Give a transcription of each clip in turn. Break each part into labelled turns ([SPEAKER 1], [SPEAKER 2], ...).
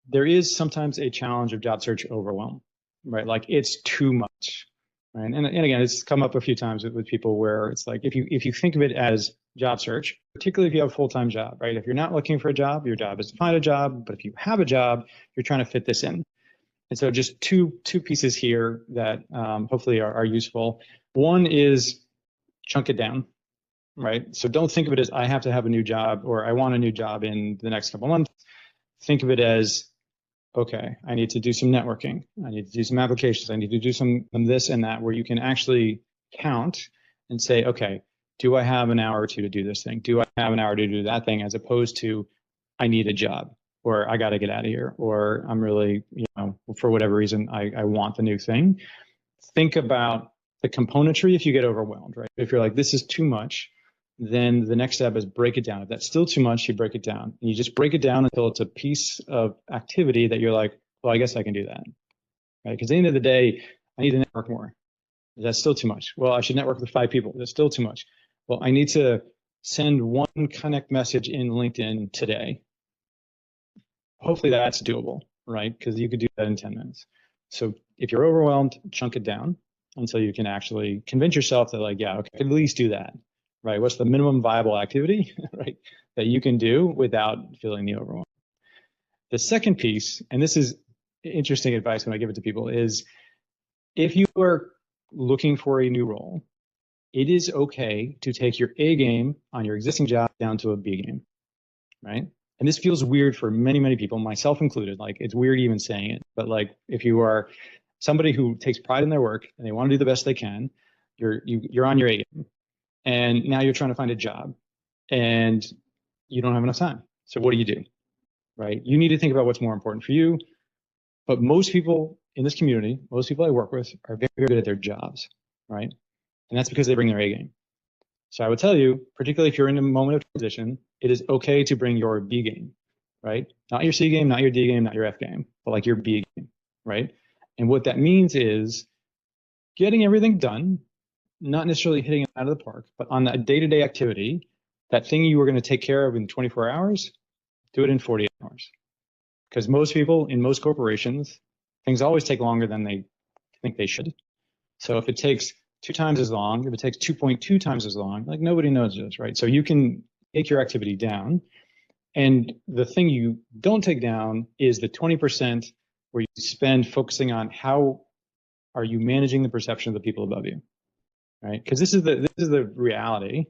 [SPEAKER 1] there is sometimes a challenge of job search overwhelm, right? Like it's too much, right? And again, it's come up a few times with people where it's like, if you think of it as job search, particularly if you have a full-time job, right? If you're not looking for a job, your job is to find a job. But if you have a job, you're trying to fit this in. And so just two pieces here that hopefully are useful. One is chunk it down, right? So don't think of it as I have to have a new job or I want a new job in the next couple of months. Think of it as, okay, I need to do some networking. I need to do some applications. I need to do some this and that, where you can actually count and say, okay, do I have an hour or two to do this thing? Do I have an hour to do that thing? As opposed to, I need a job, or I got to get out of here, or I'm really, for whatever reason, I want the new thing. Think about the componentry if you get overwhelmed, right? If you're like, this is too much, then the next step is break it down. If that's still too much, you break it down. And you just break it down until it's a piece of activity that you're like, well, I guess I can do that, right? Because at the end of the day, I need to network more. That's still too much. Well, I should network with 5 people. That's still too much. Well, I need to send one connect message in LinkedIn today. Hopefully that's doable, right? Because you could do that in 10 minutes. So if you're overwhelmed, chunk it down until you can actually convince yourself that, like, yeah, okay, I can at least do that, right? What's the minimum viable activity, right, that you can do without feeling the overwhelm? The second piece, and this is interesting advice when I give it to people, is if you are looking for a new role, it is okay to take your A game on your existing job down to a B game, right? And this feels weird for many, many people, myself included. Like, it's weird even saying it, but like, if you are somebody who takes pride in their work and they want to do the best they can, you're on your A game, and now you're trying to find a job and you don't have enough time. So what do? Right? You need to think about what's more important for you. But most people in this community, most people I work with, are very, very good at their jobs, right? And that's because they bring their A game. So I would tell you, particularly if you're in a moment of transition, it is okay to bring your B game, right? Not your C game, not your D game, not your F game, but like your B game, right? And what that means is getting everything done, not necessarily hitting it out of the park, but on that day-to-day activity, that thing you were going to take care of in 24 hours, do it in 48 hours. Because most people in most corporations, things always take longer than they think they should. So if it takes 2 times as long, if it takes 2.2 times as long, like, nobody knows this, right? So you can take your activity down. And the thing you don't take down is the 20% where you spend focusing on how are you managing the perception of the people above you, right? Because this is the reality.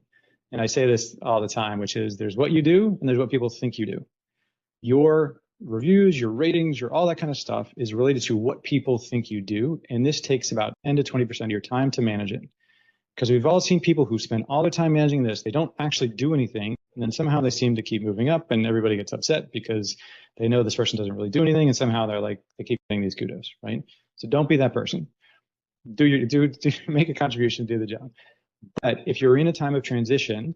[SPEAKER 1] And I say this all the time, which is there's what you do and there's what people think you do. Your reviews, your ratings, your all that kind of stuff is related to what people think you do. And this takes about 10 to 20% of your time to manage it. Because we've all seen people who spend all their time managing this, they don't actually do anything, and then somehow they seem to keep moving up, and everybody gets upset because they know this person doesn't really do anything, and somehow they're like, they keep getting these kudos, right? So don't be that person. Make a contribution, do the job. But if you're in a time of transition,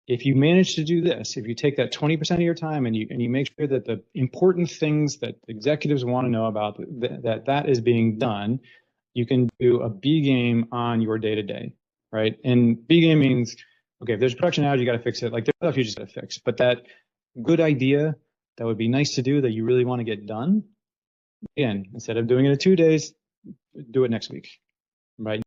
[SPEAKER 1] if you manage to do this, if you take that 20% of your time and you make sure that the important things that executives want to know about, that is being done, you can do a B game on your day-to-day, right? And B game means, okay, if there's a production outage, you got to fix it. Like, there's stuff you just got to fix. But that good idea that would be nice to do that you really want to get done, again, instead of doing it in 2 days, do it next week, right?